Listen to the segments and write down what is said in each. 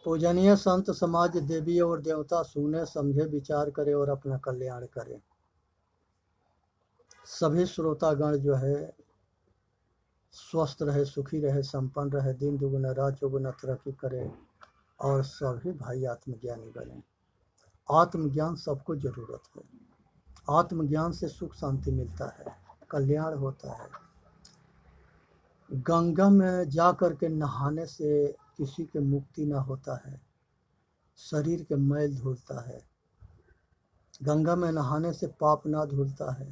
पूजनीय संत समाज, देवी और देवता सुने समझे विचार करे और अपना कल्याण करे। सभी श्रोतागण जो है स्वस्थ रहे, सुखी रहे, संपन्न रहे, दिन दुगुना रात चौगुना तरक्की करे और सभी भाई आत्मज्ञानी बने। आत्मज्ञान सबको जरूरत है। आत्मज्ञान से सुख शांति मिलता है, कल्याण होता है। गंगा में जा कर के नहाने से किसी के मुक्ति ना होता है, शरीर के मैल धुलता है। गंगा में नहाने से पाप ना धुलता है।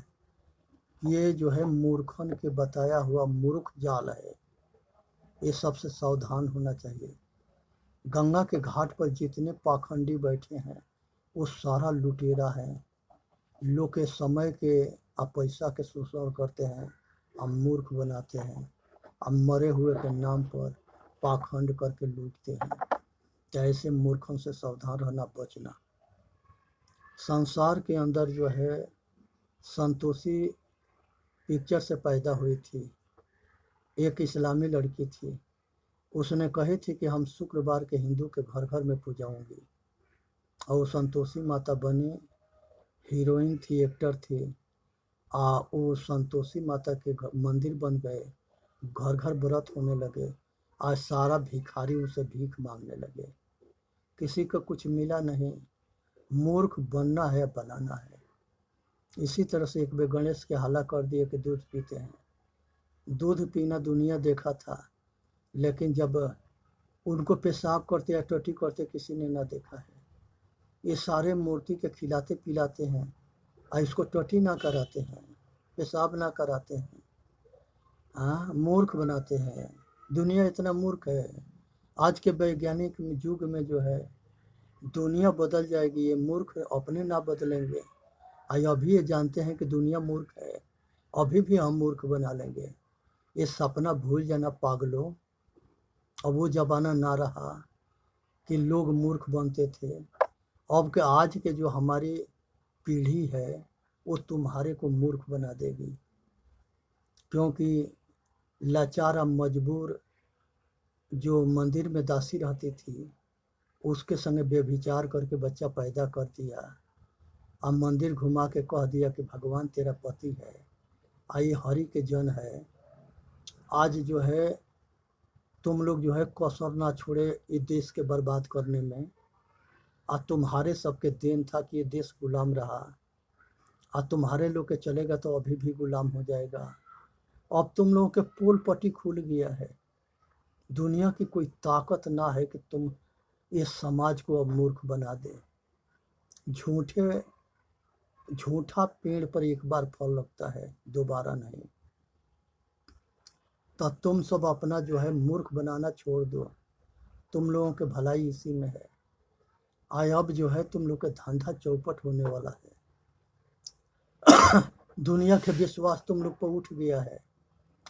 ये जो है मूर्खन के बताया हुआ मूर्ख जाल है, ये सबसे सावधान होना चाहिए। गंगा के घाट पर जितने पाखंडी बैठे हैं वो सारा लुटेरा है। लोग के समय के पैसा के शोषण करते हैं, हम मूर्ख बनाते हैं, हम मरे हुए के नाम पर पाखंड करके लूटते हैं। तो ऐसे मूर्खों से सावधान रहना, बचना। संसार के अंदर जो है संतोषी पिक्चर से पैदा हुई थी। एक इस्लामी लड़की थी, उसने कही थी कि हम शुक्रवार के हिंदू के घर घर में पूजाऊंगी, और संतोषी माता बनी, हीरोइन थी, एक्टर थी। वो संतोषी माता के मंदिर बन गए, घर घर व्रत होने लगे। आज सारा भिखारी उसे भीख मांगने लगे, किसी को कुछ मिला नहीं। मूर्ख बनना है, बनाना है। इसी तरह से एक बार गणेश के हाला कर दिए कि दूध पीते हैं। दूध पीना दुनिया देखा था, लेकिन जब उनको पेशाब करते या टट्टी करते किसी ने ना देखा है। ये सारे मूर्ति के खिलाते पिलाते हैं और इसको टट्टी ना कराते हैं, पेशाब ना कराते हैं। हाँ, मूर्ख बनाते हैं। दुनिया इतना मूर्ख है। आज के वैज्ञानिक युग में जो है दुनिया बदल जाएगी, ये मूर्ख अपने ना बदलेंगे। अभी ये जानते हैं कि दुनिया मूर्ख है, अभी भी हम मूर्ख बना लेंगे। ये सपना भूल जाना पागलों। अब वो जमाना ना रहा कि लोग मूर्ख बनते थे। अब के आज के जो हमारी पीढ़ी है वो तुम्हारे को मूर्ख बना देगी, क्योंकि लाचार और मजबूर जो मंदिर में दासी रहती थी उसके संग बेविचार करके बच्चा पैदा कर दिया। अब मंदिर घुमा के कह दिया कि भगवान तेरा पति है, ये हरि के जन है। आज जो है तुम लोग जो है कसर ना छोड़े ये देश के बर्बाद करने में। तुम्हारे सबके देन था कि ये देश गुलाम रहा। तुम्हारे लोग के चलेगा तो अभी भी गुलाम हो जाएगा। अब तुम लोगों के पोल पट्टी खुल गया है। दुनिया की कोई ताकत ना है कि तुम इस समाज को अब मूर्ख बना दे। झूठा पेड़ पर एक बार फल लगता है, दोबारा नहीं। तो तुम सब अपना जो है मूर्ख बनाना छोड़ दो। तुम लोगों के भलाई इसी में है। अब जो है तुम लोग का धंधा चौपट होने वाला है। दुनिया के विश्वास तुम लोग पर उठ गया है।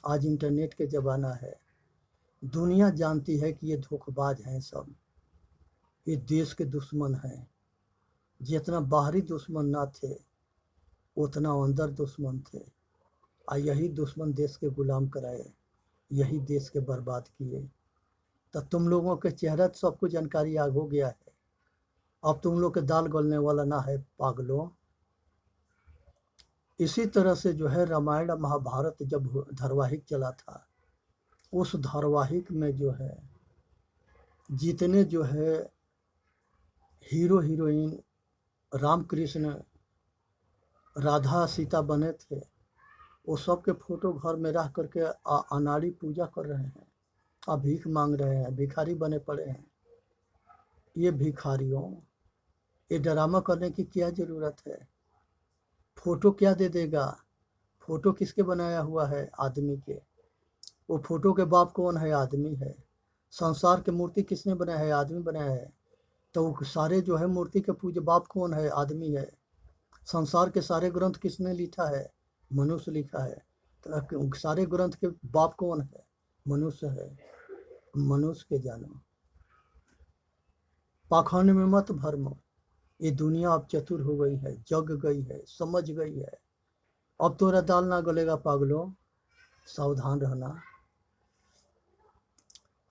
आज इंटरनेट के ज़माना है। दुनिया जानती है कि ये धोखेबाज हैं सब, ये देश के दुश्मन हैं। जितना बाहरी दुश्मन ना थे उतना अंदर दुश्मन थे। यही दुश्मन देश के गुलाम कराए, यही देश के बर्बाद किए। तो तुम लोगों के चेहरा तो सबको जानकारी आग हो गया है। अब तुम लोग के दाल गलने वाला ना है पागलों। इसी तरह से जो है रामायण महाभारत जब धारावाहिक चला था, उस धारावाहिक में जो है जितने जो है हीरो हीरोइन राम कृष्ण राधा सीता बने थे, वो सब के फोटो घर में रख करके अनाड़ी पूजा कर रहे हैं, भीख मांग रहे हैं, भिखारी बने पड़े हैं। ये भिखारियों, ये ड्रामा करने की क्या ज़रूरत है? फोटो क्या दे देगा? फोटो किसके बनाया हुआ है? आदमी के। वो फोटो के बाप कौन है? आदमी है। संसार के मूर्ति किसने बनाया है? आदमी बनाया है। तो सारे जो है मूर्ति के पूज्य बाप कौन है? आदमी है। संसार के सारे ग्रंथ किसने लिखा है? मनुष्य लिखा है। तो सारे ग्रंथ के बाप कौन है? मनुष्य है। मनुष्य के जानो, पाखंड में मत भरमो। ये दुनिया अब चतुर हो गई है, जग गई है, समझ गई है। अब तोरा दाल ना गलेगा पागलों, सावधान रहना।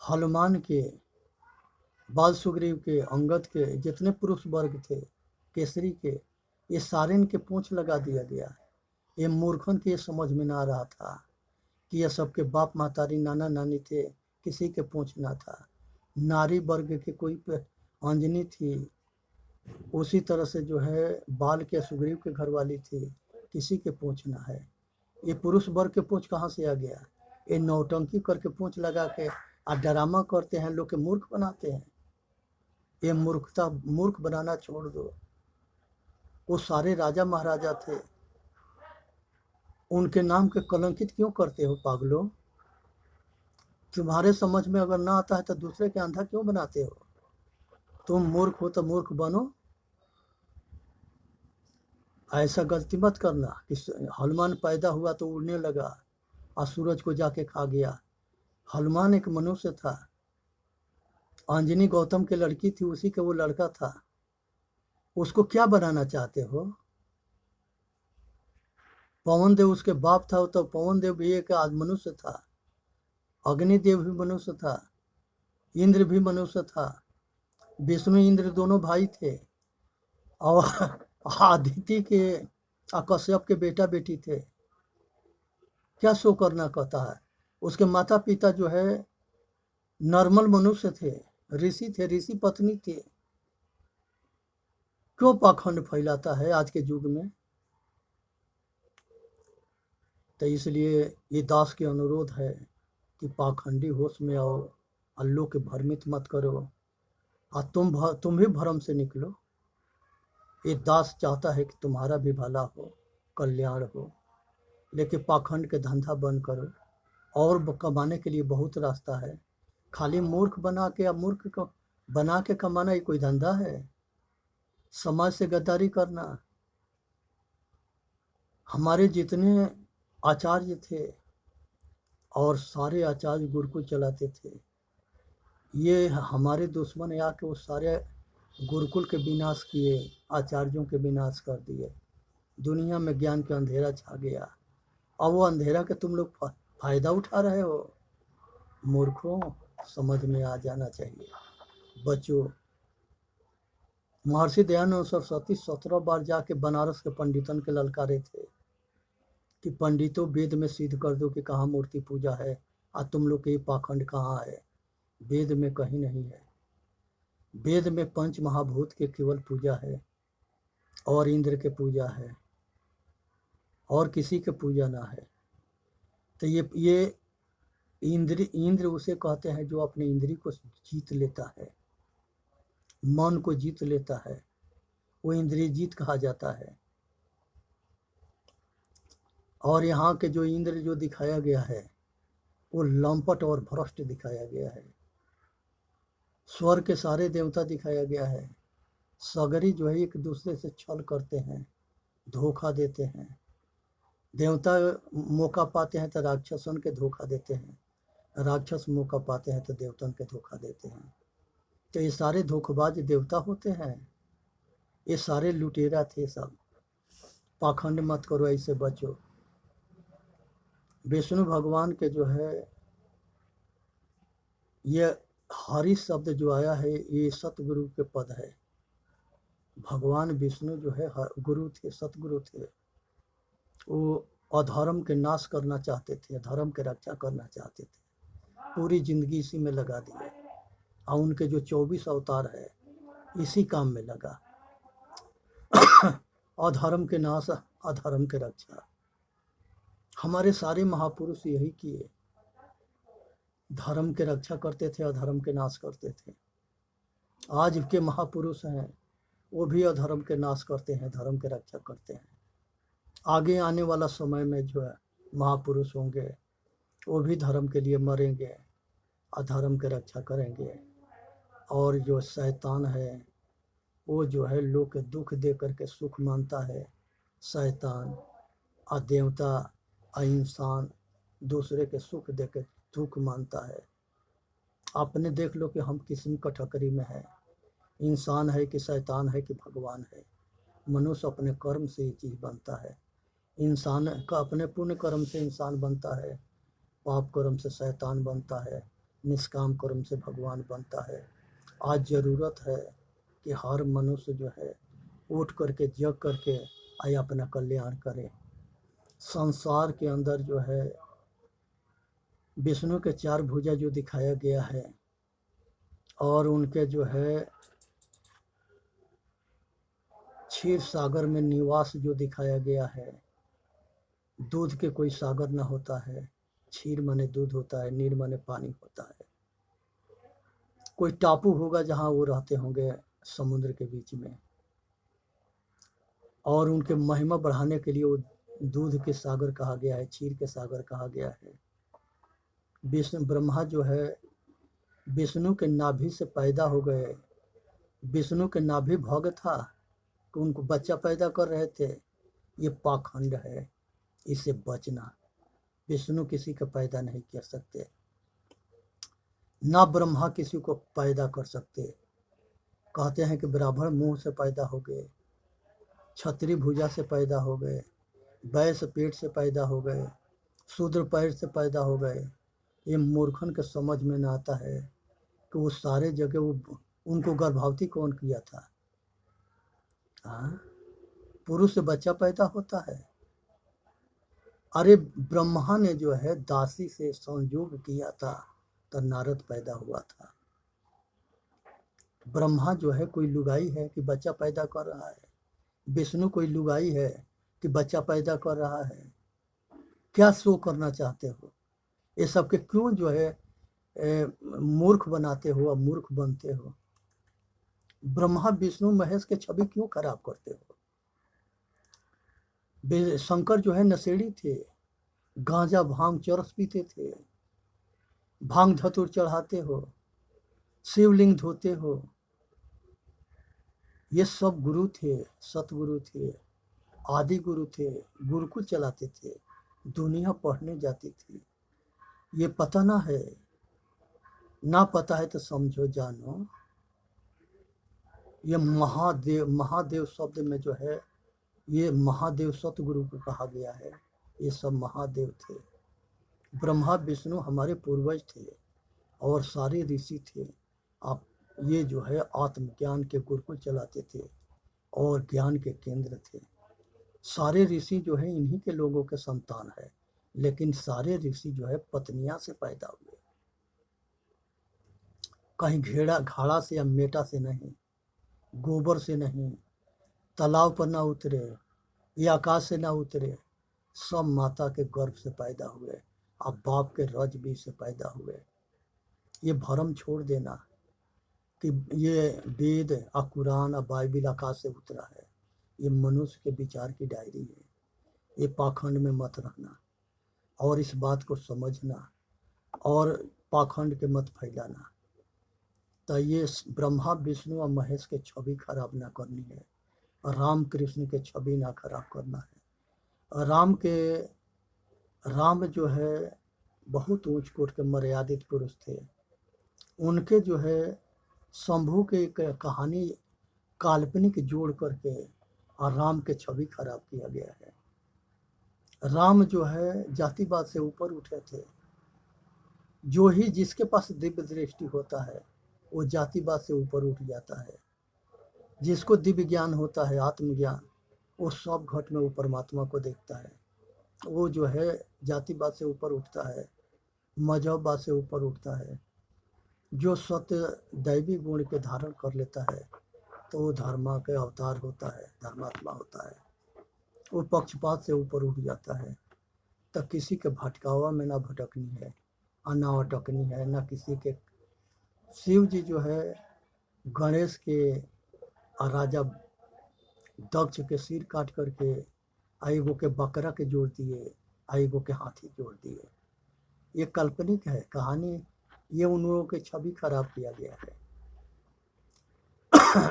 हनुमान के बाल सुग्रीव के, अंगद के, जितने पुरुष वर्ग थे केसरी के, ये सारे इनके पूंछ लगा दिया गया। ये मूर्खन के समझ में ना आ रहा था कि ये सबके बाप महतारी नाना नानी थे, किसी के पूंछ ना था। नारी वर्ग के कोई पे अंजनी थी, उसी तरह से जो है बाल के सुग्रीव के घर वाली थी, किसी के पूंछ ना है। ये पुरुष वर्ग के पूंछ कहाँ से आ गया? ये नौटंकी करके पूंछ लगा के और ड्रामा करते हैं, लोग के मूर्ख बनाते हैं। ये मूर्ख बनाना छोड़ दो। वो सारे राजा महाराजा थे, उनके नाम के कलंकित क्यों करते हो पागलों? तुम्हारे समझ में अगर ना आता है तो दूसरे के अंधा क्यों बनाते हो? तुम मूर्ख हो तो मूर्ख बनो। ऐसा गलती मत करना कि हनुमान पैदा हुआ तो उड़ने लगा और सूरज को जाके खा गया। हनुमान एक मनुष्य था, अंजनी गौतम की लड़की थी, उसी के वो लड़का था। उसको क्या बनाना चाहते हो? पवन देव उसके बाप था, तो पवन देव भी एक मनुष्य था, अग्निदेव भी मनुष्य था, इंद्र भी मनुष्य था, विष्णु इंद्र दोनों भाई थे, और आदित्य के कश्यप के बेटा बेटी थे। क्या शो करना कहता है? उसके माता पिता जो है नॉर्मल मनुष्य थे, ऋषि थे, ऋषि पत्नी थी। क्यों पाखंड फैलाता है आज के युग में? तो इसलिए ये दास के अनुरोध है कि पाखंडी होश में आओ, अल्लों के भ्रमित मत करो, और तुम भी भ्रम से निकलो। ये दास चाहता है कि तुम्हारा भी भला हो, कल्याण हो, लेकिन पाखंड के धंधा बंद करो। और कमाने के लिए बहुत रास्ता है। खाली मूर्ख बना के या मूर्ख को बना के कमाना ये कोई धंधा है? समाज से गद्दारी करना। हमारे जितने आचार्य थे और सारे आचार्य गुरुकुल चलाते थे, ये हमारे दुश्मन आके वो सारे गुरुकुल के विनाश किए, आचार्यों के विनाश कर दिए। दुनिया में ज्ञान का अंधेरा छा गया। अब वो अंधेरा के तुम लोग फायदा उठा रहे हो। मूर्खों, समझ में आ जाना चाहिए। बच्चों, महर्षि दयानंद सरस्वती 17 बार जाके बनारस के पंडितन के ललकारे थे कि पंडितों वेद में सिद्ध कर दो कि कहाँ मूर्ति पूजा है, और तुम लोग के पाखंड कहाँ है? वेद में कहीं नहीं है। वेद में पंच महाभूत के केवल पूजा है, और इंद्र के पूजा है, और किसी के पूजा ना है। तो ये इंद्र उसे कहते हैं जो अपने इंद्री को जीत लेता है, मन को जीत लेता है, वो इंद्रिय जीत कहा जाता है। और यहाँ के जो इंद्र जो दिखाया गया है वो लंपट और भ्रष्ट दिखाया गया है। स्वर्ग के सारे देवता दिखाया गया है, सगरी जो है एक दूसरे से छल करते हैं, धोखा देते हैं। देवता मौका पाते हैं तो राक्षसन के धोखा देते हैं, राक्षस मौका पाते हैं तो देवतन के धोखा देते हैं। तो ये सारे धोखेबाज देवता होते हैं, ये सारे लुटेरा थे सब। पाखंड मत करो, ऐसे बचो। विष्णु भगवान के जो है ये हरि शब्द जो आया है, ये सतगुरु के पद है। भगवान विष्णु जो है गुरु थे, सतगुरु थे। वो अधर्म के नाश करना चाहते थे, धर्म के रक्षा करना चाहते थे, पूरी जिंदगी इसी में लगा दिए। और उनके जो 24 अवतार है इसी काम में लगा। अधर्म के नाश, अधर्म के रक्षा। हमारे सारे महापुरुष यही किए, धर्म के रक्षा करते थे, अधर्म के नाश करते थे। आज के महापुरुष हैं वो भी अधर्म के नाश करते हैं, धर्म के रक्षा करते हैं। आगे आने वाला समय में जो है महापुरुष होंगे वो भी धर्म के लिए मरेंगे, अधर्म के रक्षा करेंगे। और जो शैतान है वो जो है लोग के दुख दे करके सुख मानता है। शैतान और देवता और इंसान दूसरे के सुख दे के दुख मानता है। आपने देख लो कि हम किसी कटकरी में है, इंसान है कि शैतान है कि भगवान है। मनुष्य अपने कर्म से ये चीज़ बनता है। इंसान का अपने पुण्य कर्म से इंसान बनता है, पाप कर्म से शैतान बनता है, निष्काम कर्म से भगवान बनता है। आज ज़रूरत है कि हर मनुष्य जो है उठ करके जग करके आए अपना कल्याण करे। संसार के अंदर जो है विष्णु के 4 भुजा जो दिखाया गया है और उनके जो है क्षीर सागर में निवास जो दिखाया गया है। दूध के कोई सागर ना होता है, क्षीर माने दूध होता है, नीर माने पानी होता है। कोई टापू होगा जहाँ वो रहते होंगे समुद्र के बीच में, और उनके महिमा बढ़ाने के लिए वो दूध के सागर कहा गया है, क्षीर के सागर कहा गया है। विष्णु ब्रह्मा जो है विष्णु के नाभि से पैदा हो गए। विष्णु के नाभि भोग था कि उनको बच्चा पैदा कर रहे थे। ये पाखंड है, इससे बचना। विष्णु किसी का पैदा नहीं कर सकते, ना ब्रह्मा किसी को पैदा कर सकते। कहते हैं कि ब्राह्मण मुंह से पैदा हो गए, क्षत्रिय भुजा से पैदा हो गए, वैश्य पेट से पैदा हो गए, शूद्र पैर से पैदा हो गए। ये मूर्खन के समझ में ना आता है कि वो सारे जगह वो उनको गर्भवती कौन किया था। हाँ, पुरुष से बच्चा पैदा होता है। अरे ब्रह्मा ने जो है दासी से संयोग किया था तो नारद पैदा हुआ था। ब्रह्मा जो है कोई लुगाई है कि बच्चा पैदा कर रहा है? विष्णु कोई लुगाई है कि बच्चा पैदा कर रहा है? क्या शो करना चाहते हो? ये सब के क्यों जो है मूर्ख बनाते हो और मूर्ख बनते हो? ब्रह्मा विष्णु महेश के छवि क्यों खराब करते हो? शंकर जो है नशेड़ी थे, गांजा भांग चरस पीते थे, भांग धतूर चढ़ाते हो, शिवलिंग धोते हो। ये सब गुरु थे, सतगुरु थे, आदि गुरु थे, गुरुकुल चलाते थे, दुनिया पढ़ने जाती थी। ये पता ना है, ना पता है तो समझो जानो। ये महादेव, महादेव शब्द में जो है ये महादेव सतगुरु को कहा गया है। ये सब महादेव थे। ब्रह्मा विष्णु हमारे पूर्वज थे और सारे ऋषि थे। आप ये जो है आत्मज्ञान के गुरुकुल चलाते थे और ज्ञान के केंद्र थे। सारे ऋषि जो है इन्हीं के लोगों के संतान है, लेकिन सारे ऋषि जो है पत्नियां से पैदा हुए, कहीं घेड़ा घाड़ा से या मेटा से नहीं, गोबर से नहीं, तालाब पर ना उतरे या आकाश से ना उतरे। सब माता के गर्भ से पैदा हुए, अब बाप के रज बीज से पैदा हुए। ये भरम छोड़ देना कि ये वेद और कुरान और बाइबिल आकाश से उतरा है। ये मनुष्य के विचार की डायरी है। ये पाखंड में मत रहना और इस बात को समझना और पाखंड के मत फैलाना। तो ये ब्रह्मा विष्णु और महेश के छवि खराब ना करनी है, राम कृष्ण के छवि ना खराब करना है। राम जो है बहुत ऊंच कोट के मर्यादित पुरुष थे। उनके जो है शंभू के कहानी काल्पनिक जोड़ करके और राम के छवि खराब किया गया है। राम जो है जातिवाद से ऊपर उठे थे। जो ही जिसके पास दिव्य दृष्टि होता है वो जातिवाद से ऊपर उठ जाता है। जिसको दिव्य ज्ञान होता है, आत्मज्ञान, वो सब घट में वो परमात्मा को देखता है। वो जो है जातिवाद से ऊपर उठता है, मजहबवाद से ऊपर उठता है। जो सत्य दैवी गुण के धारण कर लेता है तो वो धर्मा के अवतार होता है, धर्मात्मा होता है। वो पक्षपात से ऊपर उठ जाता है। तब किसी के भटकावा में ना भटकनी है और ना अटकनी है, ना किसी के। शिव जी जो है गणेश के और राजा दक्ष के सिर काट करके आईगो के बकरा के जोड़ दिए, आईगो के हाथी जोड़ दिए। ये काल्पनिक है कहानी। ये उन लोगों की छवि खराब किया गया है।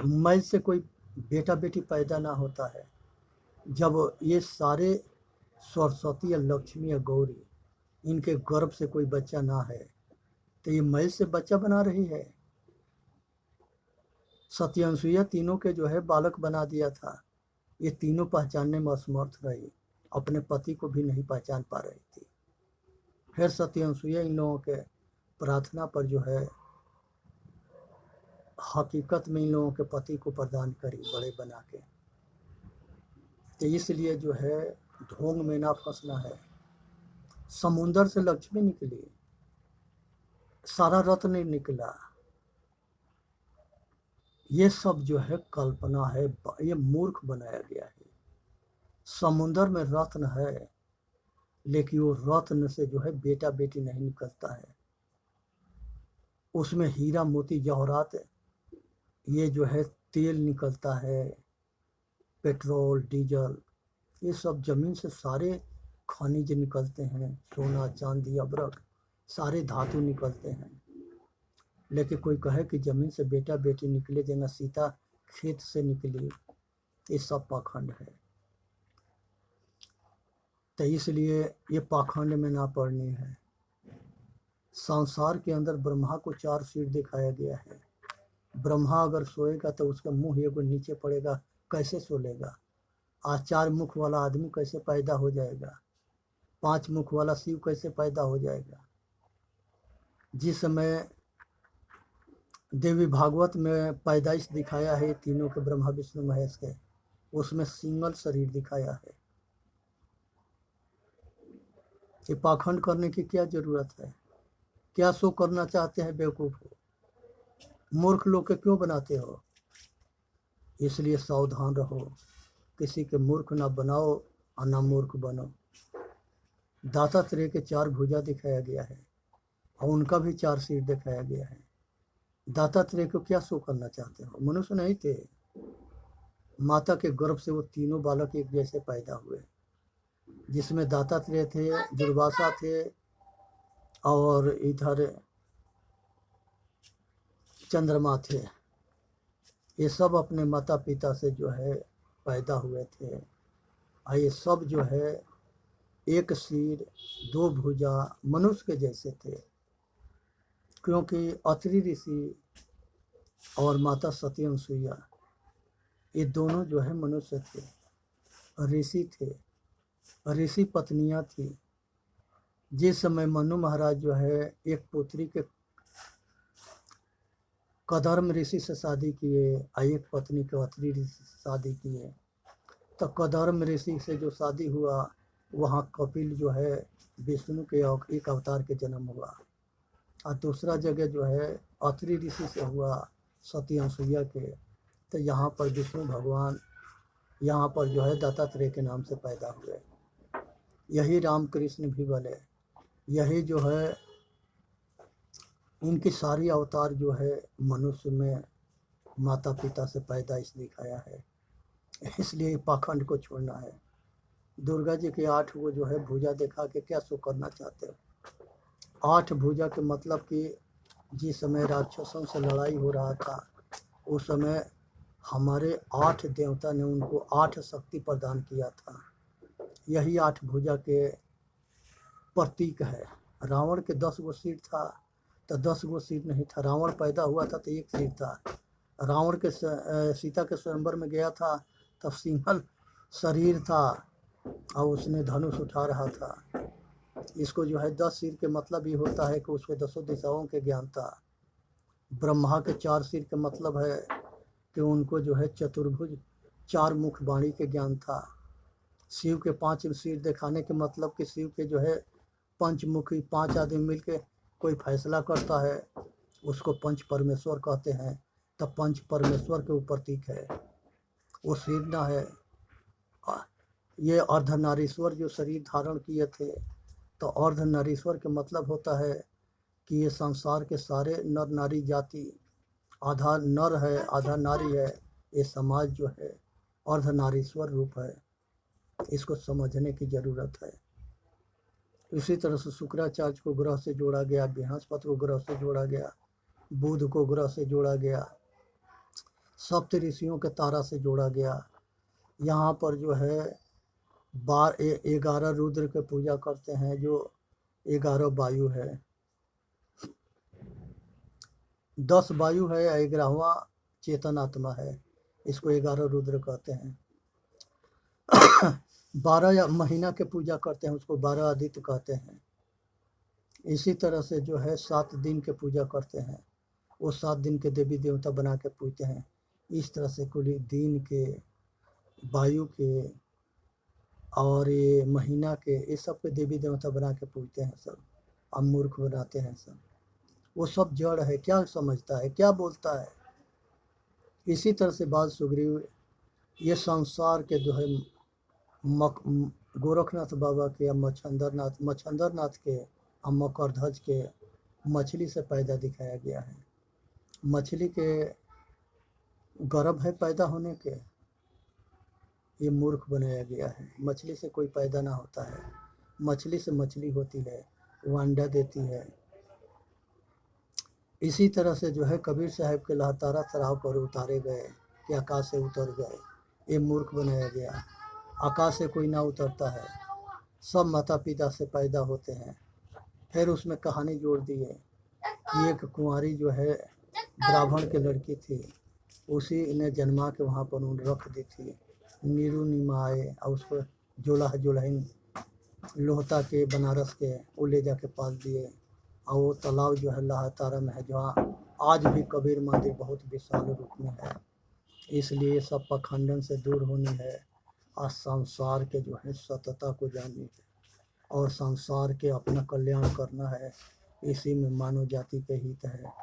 मैल से कोई बेटा बेटी पैदा ना होता है। जब ये सारे सरस्वती या लक्ष्मी या गौरी इनके गर्भ से कोई बच्चा ना है तो ये मैल से बच्चा बना रही है। सत्यअनसुईया तीनों के जो है बालक बना दिया था। ये तीनों पहचानने में असमर्थ रही, अपने पति को भी नहीं पहचान पा रही थी। फिर सत्यअनसुईया इन लोगों के प्रार्थना पर जो है हकीकत में इन लोगों के पति को प्रदान करी बड़े बना के। तो इसलिए जो है ढोंग में ना फंसना है। समुंदर से लक्ष्मी निकली, सारा रत्न निकला, ये सब जो है कल्पना है, ये मूर्ख बनाया गया है। समुंदर में रत्न है, लेकिन वो रत्न से जो है बेटा बेटी नहीं निकलता है। उसमें हीरा मोती जवाहरात, ये जो है तेल निकलता है, पेट्रोल डीजल, ये सब जमीन से सारे खनिज निकलते हैं, सोना चांदी अबरक सारे धातु निकलते हैं। लेकिन कोई कहे कि जमीन से बेटा बेटी निकले, देना सीता खेत से निकली, ये सब पाखंड है। तो इसलिए ये पाखंड में ना पड़नी है। संसार के अंदर ब्रह्मा को 4 सिर दिखाया गया है। ब्रह्मा अगर सोएगा तो उसका मुंह एगो नीचे पड़ेगा, कैसे सो लेगा? आज 4 मुख वाला आदमी कैसे पैदा हो जाएगा? 5 मुख वाला शिव कैसे पैदा हो जाएगा? जिस समय देवी भागवत में पैदाइश दिखाया है तीनों के, ब्रह्मा विष्णु महेश के, उसमें सिंगल शरीर दिखाया है। ये पाखंड करने की क्या जरूरत है? क्या शो करना चाहते हैं बेवकूफ हो? मूर्ख लोग के क्यों बनाते हो? इसलिए सावधान रहो, किसी के मूर्ख ना बनाओ और ना मूर्ख बनो। दातात्रेय के 4 भुजा दिखाया गया है और उनका भी 4 सिर दिखाया गया है। दातात्रेय को क्या शो करना चाहते हो? मनुष्य नहीं थे, माता के गर्भ से वो तीनों बालक एक जैसे पैदा हुए, जिसमें दातात्रेय थे, दुर्वासा थे और इधर चंद्रमा थे। ये सब अपने माता पिता से जो है पैदा हुए थे और ये सब जो है एक सिर 2 भुजा मनुष्य के जैसे थे, क्योंकि अत्रि ऋषि और माता सती अनसुईया ये दोनों जो है मनुष्य थे, ऋषि थे, ऋषि पत्नियां थी। जिस समय मनु महाराज जो है एक पुत्री के कदर्म ऋषि से शादी किए और एक पत्नी के अत्रि ऋषि से शादी किए, तो कदर्म ऋषि से जो शादी हुआ वहाँ कपिल जो है विष्णु के एक अवतार के जन्म हुआ, और दूसरा जगह जो है अत्रि ऋषि से हुआ सती अनसुईया के। तो यहाँ पर विष्णु भगवान यहाँ पर जो है दत्तात्रेय के नाम से पैदा हुए। यही रामकृष्ण भी बने, यही जो है इनकी सारी अवतार जो है मनुष्य में माता पिता से पैदाइश दिखाया है। इसलिए पाखंड को छोड़ना है। दुर्गा जी के 8 वो जो है भुजा दिखा के क्या शो करना चाहते हो? 8 भुजा के मतलब कि जिस समय राक्षसों से लड़ाई हो रहा था उस समय हमारे 8 देवता ने उनको 8 शक्ति प्रदान किया था। यही 8 भुजा के प्रतीक है। रावण के 10 गो सिर था तो 10 गो सिर नहीं था। रावण पैदा हुआ था तो 1 सिर था। रावण के सीता के स्वयंवर में गया था तब सिंगल शरीर था और उसने धनुष उठा रहा था। इसको जो है 10 सिर के मतलब ये होता है कि उसके 10 दिशाओं के ज्ञान था। ब्रह्मा के 4 सिर के मतलब है कि उनको जो है चतुर्भुज 4 मुख वाणी के ज्ञान था। शिव के 5 सिर दिखाने के मतलब कि शिव के जो है पंचमुखी 5 आदमी मिलके कोई फैसला करता है, उसको पंच परमेश्वर कहते हैं। तब पंच परमेश्वर के ऊपर प्रतीक है, वो सिर ना है। ये अर्धनारीश्वर जो शरीर धारण किए थे, तो अर्धनारीश्वर के मतलब होता है कि ये संसार के सारे नर नारी जाति, आधा नर है आधा नारी है, ये समाज जो है अर्धनारीश्वर रूप है। इसको समझने की जरूरत है। इसी तरह से शुक्राचार्य को ग्रह से जोड़ा गया, बृहस्पति को ग्रह से जोड़ा गया, बुध को ग्रह से जोड़ा गया, सप्त ऋषियों के तारा से जोड़ा गया। यहाँ पर जो है 11 रुद्र के पूजा करते हैं, जो 11 वायु है, 10 वायु है, 11वां चेतन आत्मा है। इसको 11 रुद्र कहते हैं। 12 महीना के पूजा करते हैं, उसको 12 आदित्य कहते हैं। इसी तरह से जो है 7 दिन के पूजा करते हैं, वो 7 दिन के देवी देवता बना के पूजते हैं। इस तरह से कुल दिन के, वायु के और ये महीना के, ये सब के देवी देवता बना के पूजते हैं सब। अब मूर्ख बनाते हैं सब। वो सब जड़ है, क्या समझता है, क्या बोलता है। इसी तरह से बात सुग्रीव, ये संसार के जो है गोरखनाथ बाबा के या मच्छंदरनाथ के और मकरध्वज के मछली से पैदा दिखाया गया है। मछली के गर्भ है पैदा होने के, ये मूर्ख बनाया गया है। मछली से कोई पैदा ना होता है, मछली से मछली होती है, वो अंडा देती है। इसी तरह से जो है कबीर साहब के लहतारा तराव पर उतारे गए कि आकाश से उतर गए, ये मूर्ख बनाया गया। आकाश से कोई ना उतरता है, सब माता पिता से पैदा होते हैं। फिर उसमें कहानी जोड़ दी है कि एक कुंवारी जो है ब्राह्मण की लड़की थी, उसी ने जन्मा के वहाँ पर उन रख दी थी। नीरू नीमा आए और उसको जुल्हन लोहता के बनारस के वो ले जाके पाल दिए। और वो तालाब जो है लहतारा में है, जहाँ आज भी कबीर मंदिर बहुत विशाल रूप में है। इसलिए सब पाखंडन से दूर होनी है और संसार के जो है सतता को जाननी है और संसार के अपना कल्याण करना है। इसी में मानव जाति के हित है।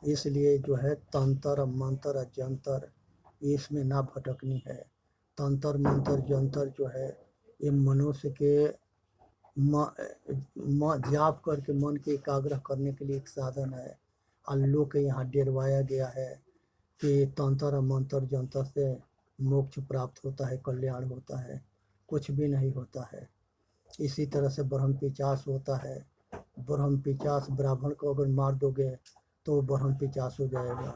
इसलिए जो है तंत्र मंत्र जंतर, इसमें ना भटकनी है। तंत्र मंत्र जंतर जो है ये मनुष्य के जाप करके मन के एकाग्र करने के लिए एक साधन है। और लोग के यहाँ डरवाया गया है कि तंत्र मंत्र जंतर से मोक्ष प्राप्त होता है, कल्याण होता है। कुछ भी नहीं होता है। इसी तरह से ब्रह्म पिचास होता है। ब्रह्म पिचास ब्राह्मण को अगर मार दोगे तो ब्रह्म पिचास हो जाएगा।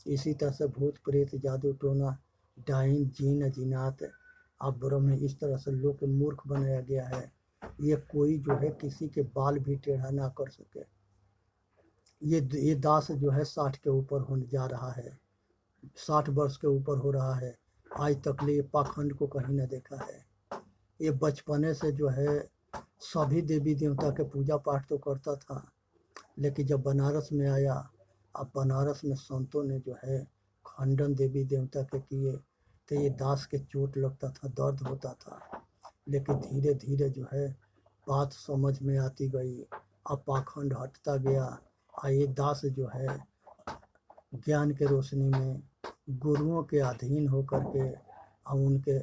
इसी तरह से भूत प्रेत जादू टोना डाइन जीन जिनात अब ब्रह्म, इस तरह से लोग के मूर्ख बनाया गया है। ये कोई जो है किसी के बाल भी टेढ़ा ना कर सके। ये दास जो है 60 के ऊपर होने जा रहा है, 60 वर्ष के ऊपर हो रहा है। आज तक ये पाखंड को कहीं न देखा है। ये बचपने से जो है सभी देवी देवता के पूजा पाठ तो करता था, लेकिन जब बनारस में आया, अब बनारस में संतों ने जो है खंडन देवी देवता के किए, तो ये दास के चोट लगता था, दर्द होता था। लेकिन धीरे धीरे जो है बात समझ में आती गई, अब पाखंड हटता गया। और ये दास जो है ज्ञान के रोशनी में गुरुओं के अधीन होकर के और उनके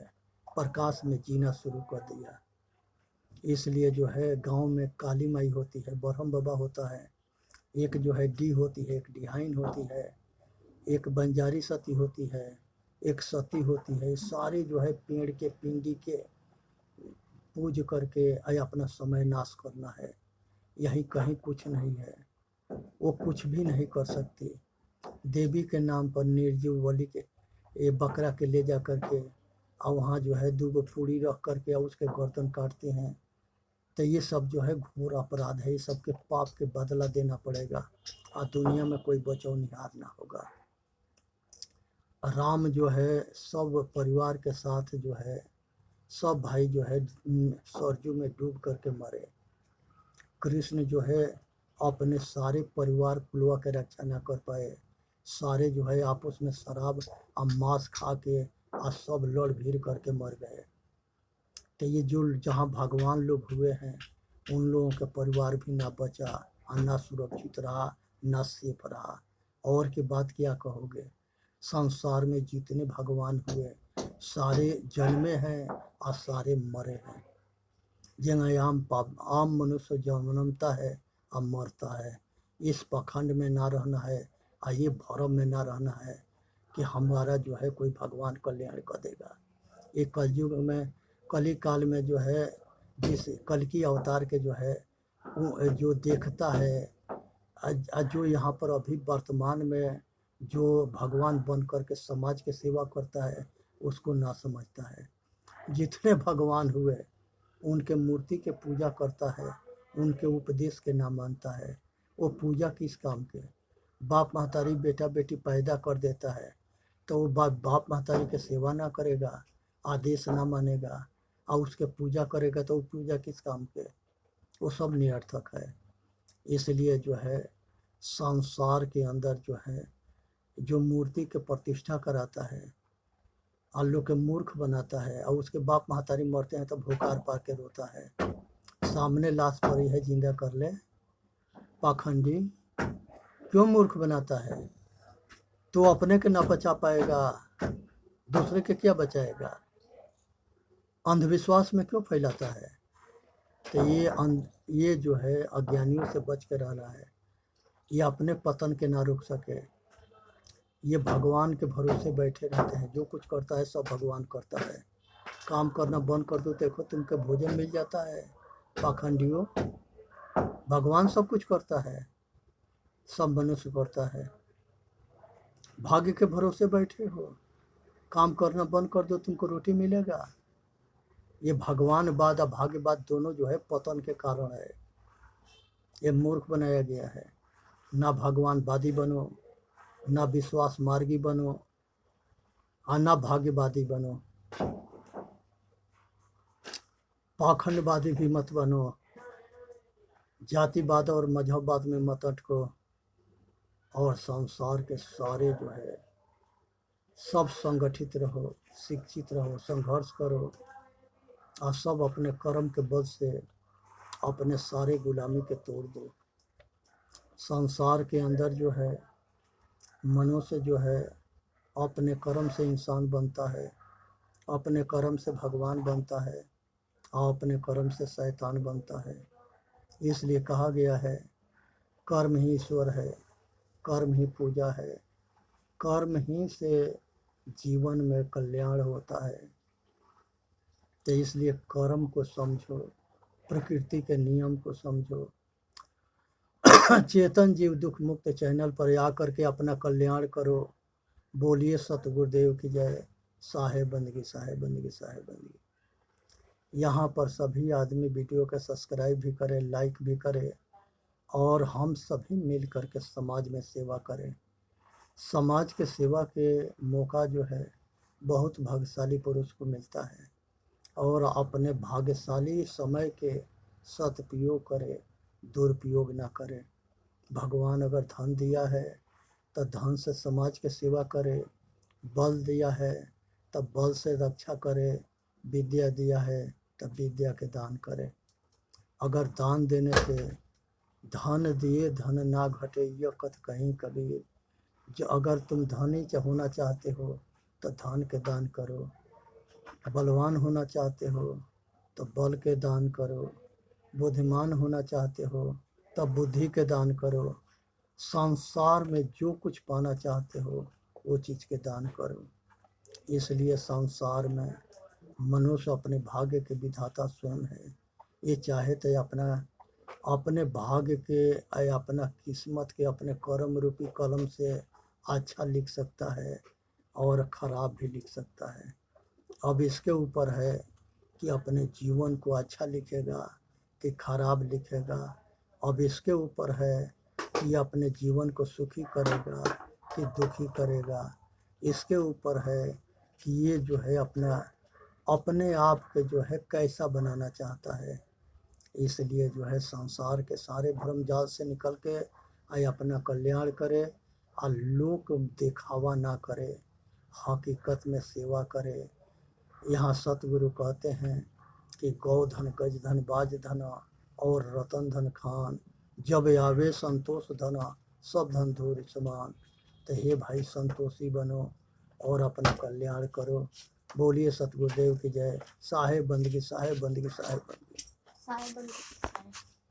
प्रकाश में जीना शुरू कर दिया। इसलिए जो है गांव में काली माई होती है, ब्रह्म बाबा होता है, एक जो है डी होती है, एक डिहाइन होती है, एक बंजारी सती होती है, एक सती होती है। सारी जो है पेड़ के पिंडी के पूज करके अपना समय नाश करना है। यही कहीं कुछ नहीं है, वो कुछ भी नहीं कर सकती। देवी के नाम पर निर्जीव बलि के ये बकरा के ले जा करके और वहाँ जो है 2 पूड़ी रख करके और उसके गर्दन काटते हैं। तो ये सब जो है घोर अपराध है। ये सब के पाप के बदला देना पड़ेगा और दुनिया में कोई बचाव निहार ना होगा। राम जो है सब परिवार के साथ जो है सब भाई जो है सरजू में डूब करके मरे। कृष्ण जो है अपने सारे परिवार कुलवा के रक्षा न कर पाए, सारे जो है आपस में शराब और मांस खा के और सब लड़ भीड़ करके मर गए। तो ये जो जहाँ भगवान लोग हुए हैं उन लोगों का परिवार भी ना बचा और ना सुरक्षित रहा, ना सेफ रहा। और की बात क्या कहोगे। संसार में जितने भगवान हुए सारे जन्मे हैं और सारे मरे हैं। जहाँ आम मनुष्य जन्मता है और मरता है। इस पाखंड में ना रहना है और ये भरम में ना रहना है कि हमारा जो है कोई भगवान कल्याण कर देगा। ये कलयुग में कली काल में जो है जिस कल की अवतार के जो है जो देखता है, जो यहाँ पर अभी वर्तमान में जो भगवान बन करके समाज के सेवा करता है उसको ना समझता है। जितने भगवान हुए उनके मूर्ति के पूजा करता है, उनके उपदेश के ना मानता है। वो पूजा किस काम के। बाप महतारी बेटा बेटी पैदा कर देता है तो वो बाप महतारी के सेवा ना करेगा, आदेश ना मानेगा और उसके पूजा करेगा तो वो पूजा किस काम के। वो सब निरर्थक है। इसलिए जो है संसार के अंदर जो है, जो मूर्ति के प्रतिष्ठा कराता है, आलू के मूर्ख बनाता है, और उसके बाप महतारी मरते हैं तो भूखार पा के रोता है। सामने लाश पड़ी है, जिंदा कर ले। पाखंडी क्यों मूर्ख बनाता है? तो अपने के ना बचा पाएगा, दूसरे के क्या बचाएगा? अंधविश्वास में क्यों फैलाता है? तो ये जो है अज्ञानियों से बच के रहना है। ये अपने पतन के ना रुक सके। ये भगवान के भरोसे बैठे रहते हैं, जो कुछ करता है सब भगवान करता है। काम करना बंद कर दो, देखो तुमको भोजन मिल जाता है। पाखंडियों, भगवान सब कुछ करता है, सब मनुष्य करता है। भाग्य के भरोसे बैठे हो, काम करना बंद कर दो, तुमको रोटी मिलेगा। ये भगवानवाद और भाग्यवाद दोनों जो है पतन के कारण है। ये मूर्ख बनाया गया है। ना भगवानवादी बनो, ना विश्वास मार्गी बनो, और ना भाग्यवादी बनो। पाखंडवादी भी मत बनो, जातिवाद और मजहबवाद में मत अटको, और संसार के सारे जो है सब संगठित रहो, शिक्षित रहो, संघर्ष करो, और सब अपने कर्म के बल से अपने सारे गुलामी के तोड़ दो। संसार के अंदर जो है मनुष्य जो है अपने कर्म से इंसान बनता है, अपने कर्म से भगवान बनता है, और अपने कर्म से शैतान बनता है। इसलिए कहा गया है कर्म ही ईश्वर है, कर्म ही पूजा है, कर्म ही से जीवन में कल्याण होता है। तो इसलिए कर्म को समझो, प्रकृति के नियम को समझो। चेतन जीव दुख मुक्त चैनल पर आकर के अपना कल्याण करो। बोलिए सतगुरुदेव की जय। साहेब बंदगी, साहेब बंदगी, साहेब बंदगी। यहाँ पर सभी आदमी वीडियो का सब्सक्राइब भी करें, लाइक भी करें, और हम सभी मिल करके समाज में सेवा करें। समाज के सेवा के मौका जो है बहुत भाग्यशाली पुरुष को मिलता है, और अपने भाग्यशाली समय के सदुपयोग करे, दुरुपयोग ना करे। भगवान अगर धन दिया है तो धन से समाज के सेवा करे, बल दिया है तब बल से रक्षा करे, विद्या दिया है तब विद्या के दान करे। अगर दान देने से धन दिए धन ना घटे, यह कथ कहीं कबीर। जो अगर तुम धनी होना चाहते हो तो धन के दान करो, बलवान होना चाहते हो तो बल के दान करो, बुद्धिमान होना चाहते हो तब बुद्धि के दान करो। संसार में जो कुछ पाना चाहते हो वो चीज़ के दान करो। इसलिए संसार में मनुष्य अपने भाग्य के विधाता स्वयं है। ये चाहे तो अपने भाग्य के अपना किस्मत के अपने कर्म रूपी कलम से अच्छा लिख सकता है और खराब भी लिख सकता है। अब इसके ऊपर है कि अपने जीवन को अच्छा लिखेगा कि खराब लिखेगा। अब इसके ऊपर है कि अपने जीवन को सुखी करेगा कि दुखी करेगा। इसके ऊपर है कि ये जो है अपने आप के जो है कैसा बनाना चाहता है। इसलिए जो है संसार के सारे भ्रम जाल से निकल के अपना कल्याण करे, और लोक दिखावा ना करे, हकीकत में सेवा करे। यहाँ सतगुरु कहते हैं कि गौ धन, गज धन, बाज धन और रतन धन खान, जब आवे संतोष धना, सब धन धूर समान। तो हे भाई संतोषी बनो और अपना कल्याण करो। बोलिए सतगुरुदेव की जय। साहेब बंदगी, साहेब बंदगी, साहेब बंदगी।